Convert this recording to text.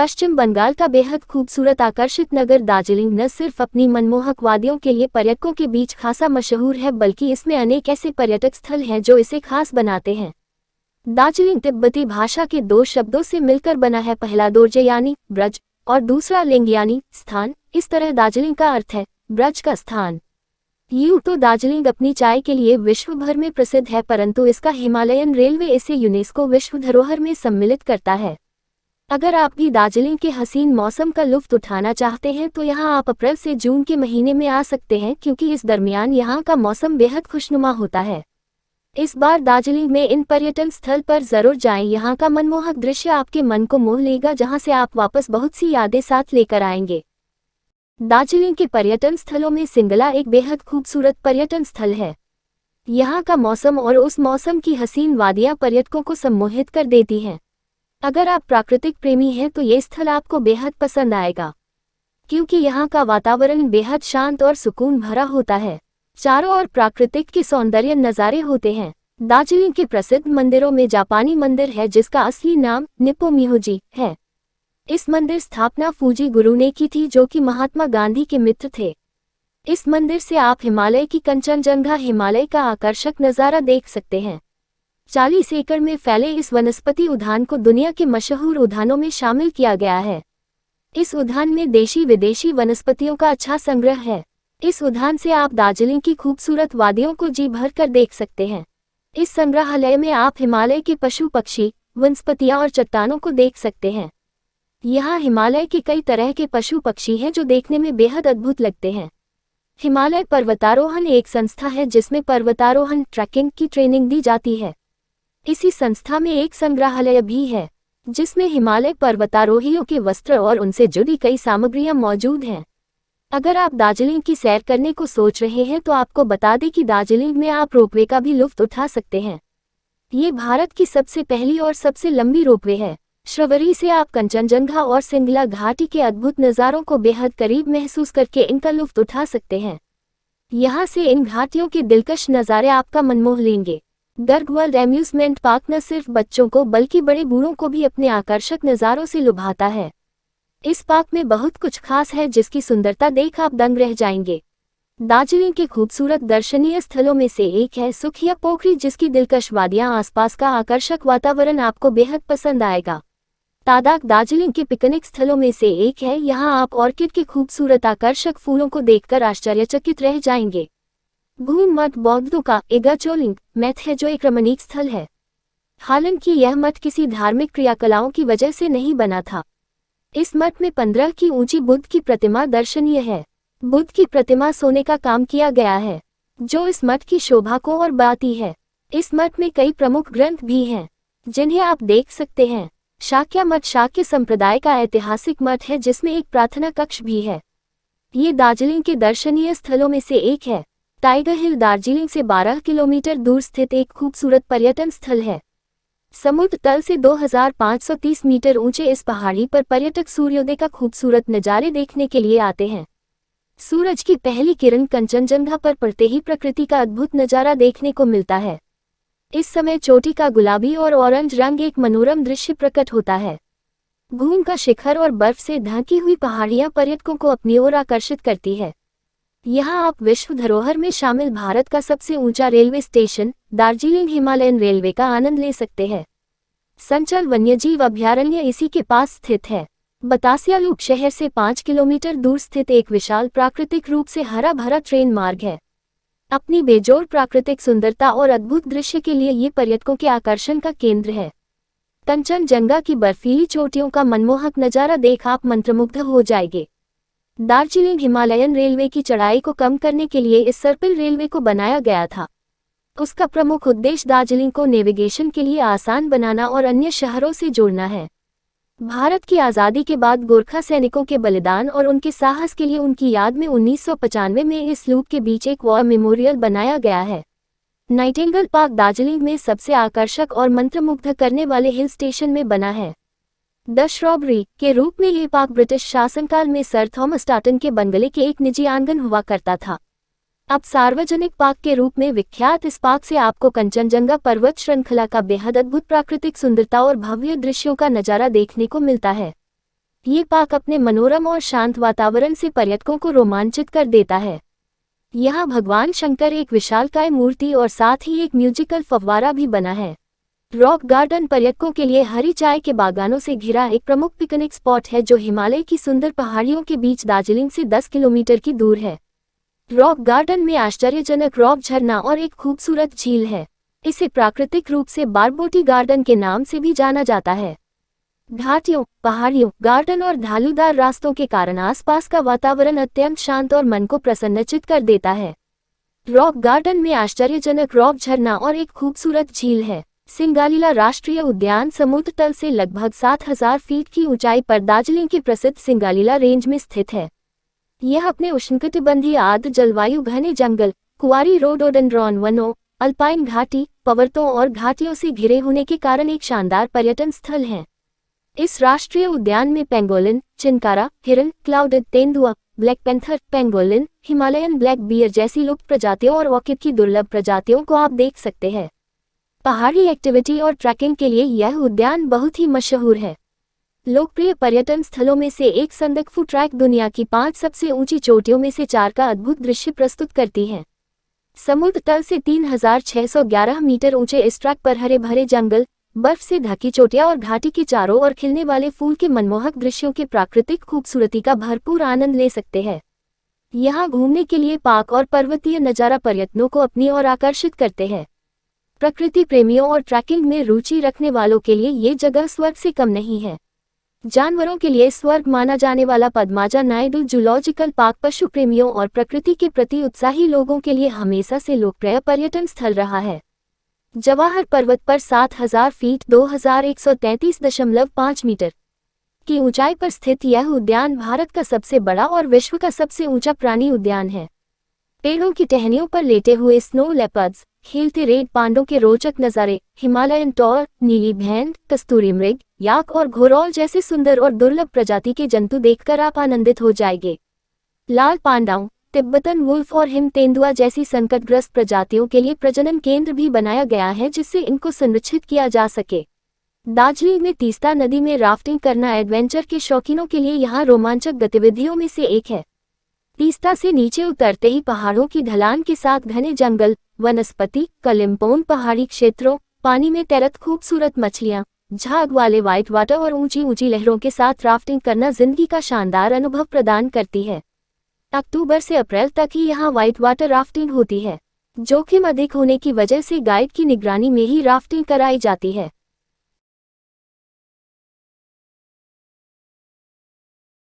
पश्चिम बंगाल का बेहद खूबसूरत आकर्षित नगर दार्जिलिंग न सिर्फ अपनी मनमोहक वादियों के लिए पर्यटकों के बीच खासा मशहूर है, बल्कि इसमें अनेक ऐसे पर्यटक स्थल हैं जो इसे खास बनाते हैं। दार्जिलिंग तिब्बती भाषा के दो शब्दों से मिलकर बना है, पहला दोर्जे यानी ब्रज और दूसरा लिंग यानी स्थान। इस तरह दार्जिलिंग का अर्थ है ब्रज का स्थान। यूं तो दार्जिलिंग अपनी चाय के लिए विश्व भर में प्रसिद्ध है, परंतु इसका हिमालयन रेलवे इसे यूनेस्को विश्व धरोहर में सम्मिलित करता है। अगर आप भी दार्जिलिंग के हसीन मौसम का लुत्फ उठाना चाहते हैं तो यहाँ आप अप्रैल से जून के महीने में आ सकते हैं, क्योंकि इस दरमियान यहाँ का मौसम बेहद खुशनुमा होता है। इस बार दार्जिलिंग में इन पर्यटन स्थल पर जरूर जाएं। यहाँ का मनमोहक दृश्य आपके मन को मोह लेगा, जहाँ से आप वापस बहुत सी यादें साथ लेकर आएंगे। दार्जिलिंग के पर्यटन स्थलों में सिंगला एक बेहद खूबसूरत पर्यटन स्थल है। यहाँ का मौसम और उस मौसम की हसीन वादियाँ पर्यटकों को सम्मोहित कर देती हैं। अगर आप प्राकृतिक प्रेमी हैं तो ये स्थल आपको बेहद पसंद आएगा, क्योंकि यहाँ का वातावरण बेहद शांत और सुकून भरा होता है। चारों ओर प्राकृतिक के सौंदर्य नज़ारे होते हैं। दार्जिलिंग के प्रसिद्ध मंदिरों में जापानी मंदिर है, जिसका असली नाम निप्पो मिहोजी है। इस मंदिर स्थापना फूजी गुरु ने की थी, जो कि महात्मा गांधी के मित्र थे। इस मंदिर से आप हिमालय की कंचनजंगा हिमालय का आकर्षक नज़ारा देख सकते हैं। 40 एकड़ में फैले इस वनस्पति उद्यान को दुनिया के मशहूर उद्यानों में शामिल किया गया है। इस उद्यान में देशी विदेशी वनस्पतियों का अच्छा संग्रह है। इस उद्यान से आप दार्जिलिंग की खूबसूरत वादियों को जी भर कर देख सकते हैं। इस संग्रहालय में आप हिमालय के पशु पक्षी, वनस्पतियां और चट्टानों को देख सकते हैं। यहाँ हिमालय के कई तरह के पशु पक्षी हैं जो देखने में बेहद अद्भुत लगते हैं। हिमालय पर्वतारोहण एक संस्था है जिसमें पर्वतारोहण ट्रैकिंग की ट्रेनिंग दी जाती है। इसी संस्था में एक संग्रहालय भी है, जिसमें हिमालय पर्वतारोहियों के वस्त्र और उनसे जुड़ी कई सामग्रियां मौजूद हैं। अगर आप दार्जिलिंग की सैर करने को सोच रहे हैं तो आपको बता दें कि दार्जिलिंग में आप रोपवे का भी लुत्फ उठा सकते हैं। ये भारत की सबसे पहली और सबसे लंबी रोपवे है। श्रवरी से आप कंचनजंगा और सिंगला घाटी के अद्भुत नज़ारों को बेहद करीब महसूस करके इनका लुत्फ उठा सकते हैं। यहाँ से इन घाटियों के दिलकश नज़ारे आपका मन मोह लेंगे। गर्ग वर्ल्ड एम्यूजमेंट पार्क न सिर्फ बच्चों को बल्कि बड़े बूढ़ों को भी अपने आकर्षक नज़ारों से लुभाता है। इस पार्क में बहुत कुछ खास है, जिसकी सुंदरता देख आप दंग रह जाएंगे। दार्जिलिंग के खूबसूरत दर्शनीय स्थलों में से एक है सुखिया पोखरी, जिसकी दिलकश वादियाँ, आसपास का आकर्षक वातावरण आपको बेहद पसंद आएगा। तादाक दार्जिलिंग के पिकनिक स्थलों में से एक है। यहाँ आप ऑर्किड के खूबसूरत आकर्षक फूलों को देखकर आश्चर्यचकित रह जाएंगे। घूम मठ बौद्धों का एगाचोलिंग मैथ है, जो एक रमणीक स्थल है। हालांकि यह मठ किसी धार्मिक क्रियाकलापों की वजह से नहीं बना था। इस मठ में 15 की ऊंची बुद्ध की प्रतिमा दर्शनीय है। बुद्ध की प्रतिमा सोने का काम किया गया है, जो इस मठ की शोभा को और बढ़ाती है। इस मठ में कई प्रमुख ग्रंथ भी हैं, जिन्हें आप देख सकते हैं। शाक्य मठ शाक्य संप्रदाय का ऐतिहासिक मठ है, जिसमें एक प्रार्थना कक्ष भी है। ये दार्जिलिंग के दर्शनीय स्थलों में से एक है। टाइगर हिल दार्जिलिंग से 12 किलोमीटर दूर स्थित एक खूबसूरत पर्यटन स्थल है। समुद्र तल से 2530 मीटर ऊंचे इस पहाड़ी पर पर्यटक सूर्योदय का खूबसूरत नज़ारे देखने के लिए आते हैं। सूरज की पहली किरण कंचनजंगा पर पड़ते ही प्रकृति का अद्भुत नज़ारा देखने को मिलता है। इस समय चोटी का गुलाबी और ऑरेंज रंग एक मनोरम दृश्य प्रकट होता है। घूम का शिखर और बर्फ से ढकी हुई पहाड़ियां पर्यटकों को अपनी ओर आकर्षित करती है। यहाँ आप विश्व धरोहर में शामिल भारत का सबसे ऊंचा railway station Darjeeling Himalayan railway का आनंद ले सकते हैं। संचल वन्यजीव अभयारण्य इसी के पास स्थित है। बतासिया लूप शहर से 5 किलोमीटर दूर स्थित एक विशाल प्राकृतिक रूप से हरा भरा ट्रेन मार्ग है। अपनी बेजोड़ प्राकृतिक सुंदरता और अद्भुत दृश्य के लिए ये पर्यटकों के आकर्षण का केंद्र है। कंचनजंगा की बर्फीली चोटियों का मनमोहक नज़ारा देख आप मंत्रमुग्ध हो जाएंगे। दार्जिलिंग हिमालयन रेलवे की चढ़ाई को कम करने के लिए इस सर्पिल रेलवे को बनाया गया था। उसका प्रमुख उद्देश्य दार्जिलिंग को नेविगेशन के लिए आसान बनाना और अन्य शहरों से जोड़ना है। भारत की आज़ादी के बाद गोरखा सैनिकों के बलिदान और उनके साहस के लिए उनकी याद में 1995 में इस लूप के बीच एक वॉर मेमोरियल बनाया गया है। नाइटिंगेल पार्क दार्जिलिंग में सबसे आकर्षक और मंत्रमुग्ध करने वाले हिल स्टेशन में बना है। द श्रॉबरी के रूप में ये पार्क ब्रिटिश शासनकाल में सर थॉमस टाटन के बंगले के एक निजी आंगन हुआ करता था। अब सार्वजनिक पार्क के रूप में विख्यात इस पार्क से आपको कंचनजंगा पर्वत श्रृंखला का बेहद अद्भुत प्राकृतिक सुंदरता और भव्य दृश्यों का नज़ारा देखने को मिलता है। ये पार्क अपने मनोरम और शांत वातावरण से पर्यटकों को रोमांचित कर देता है। यहाँ भगवान शंकर एक विशालकाय मूर्ति और साथ ही एक म्यूजिकल फव्वारा भी बना है। रॉक गार्डन पर्यटकों के लिए हरी चाय के बागानों से घिरा एक प्रमुख पिकनिक स्पॉट है जो हिमालय की सुंदर पहाड़ियों के बीच दार्जिलिंग से 10 किलोमीटर की दूर है। रॉक गार्डन में आश्चर्यजनक रॉक झरना और एक खूबसूरत झील है। इसे प्राकृतिक रूप से बारबोटी गार्डन के नाम से भी जाना जाता है। घाटियों, पहाड़ियों, गार्डन और ढालूदार रास्तों के कारण आसपास का वातावरण अत्यंत शांत और मन को प्रसन्नचित कर देता है। रॉक गार्डन में आश्चर्यजनक रॉक झरना और एक खूबसूरत झील है। सिंगालीला राष्ट्रीय उद्यान समुद्र तल से लगभग 7000 फीट की ऊंचाई पर दार्जिलिंग के प्रसिद्ध सिंगालीला रेंज में स्थित है। यह अपने उष्णकटिबंधीय आर्द्र जलवायु, घने जंगल, कुंवारी रोडोडेंड्रॉन वनों, अल्पाइन घाटी, पर्वतों और घाटियों से घिरे होने के कारण एक शानदार पर्यटन स्थल है। इस राष्ट्रीय उद्यान में पेंगोलिन, चिनकारा, हिरन, क्लाउडेड तेंदुआ, black panther, pangolin, Himalayan black bear जैसी लुप्त प्रजातियों और ऑर्किड की दुर्लभ प्रजातियों को आप देख सकते हैं। पहाड़ी एक्टिविटी और ट्रैकिंग के लिए यह उद्यान बहुत ही मशहूर है। लोकप्रिय पर्यटन स्थलों में से एक संदकफू ट्रैक दुनिया की 5 सबसे ऊंची चोटियों में से 4 का अद्भुत दृश्य प्रस्तुत करती है। समुद्र तल से 3611 मीटर ऊंचे इस ट्रैक पर हरे भरे जंगल, बर्फ से ढकी चोटियां और घाटी के चारों ओर खिलने वाले फूल के मनमोहक दृश्यों के प्राकृतिक खूबसूरती का भरपूर आनंद ले सकते हैं। यहाँ घूमने के लिए पार्क और पर्वतीय नज़ारा पर्यटकों को अपनी ओर आकर्षित करते हैं। प्रकृति प्रेमियों और ट्रैकिंग में रुचि रखने वालों के लिए ये जगह स्वर्ग से कम नहीं है। जानवरों के लिए स्वर्ग माना जाने वाला पद्माजा नायडू जूलॉजिकल पार्क पशु प्रेमियों और प्रकृति के प्रति उत्साही लोगों के लिए हमेशा से लोकप्रिय पर्यटन स्थल रहा है। जवाहर पर्वत पर 7000 फीट 2133.5 मीटर की ऊंचाई पर स्थित यह उद्यान भारत का सबसे बड़ा और विश्व का सबसे ऊंचा प्राणी उद्यान है। पेड़ों की टहनियों पर लेटे हुए स्नो लेपर्ड्स, खेलते रेड पांडों के रोचक नज़ारे, हिमालयन टॉर, नीली भेंड़, कस्तूरी मृग, याक और घोरौल जैसे सुंदर और दुर्लभ प्रजाति के जंतु देखकर आप आनंदित हो जाएंगे। लाल पांडाओं, तिब्बतन वुल्फ और हिम तेंदुआ जैसी संकटग्रस्त प्रजातियों के लिए प्रजनन केंद्र भी बनाया गया है जिससे इनको संरक्षित किया जा सके। दार्जिलिंग में तीस्ता नदी में राफ्टिंग करना एडवेंचर के शौकीनों के लिए यहाँ रोमांचक गतिविधियों में से एक है। तीस्ता से नीचे उतरते ही पहाड़ों की ढलान के साथ घने जंगल, वनस्पति, कलिम्पोंग पहाड़ी क्षेत्रों, पानी में तैरत खूबसूरत मछलियाँ, झाग वाले व्हाइट वाटर और ऊंची ऊंची लहरों के साथ राफ्टिंग करना जिंदगी का शानदार अनुभव प्रदान करती है। अक्टूबर से अप्रैल तक ही यहाँ व्हाइट वाटर राफ्टिंग होती है। जोखिम अधिक होने की वजह से गाइड की निगरानी में ही राफ्टिंग कराई जाती है।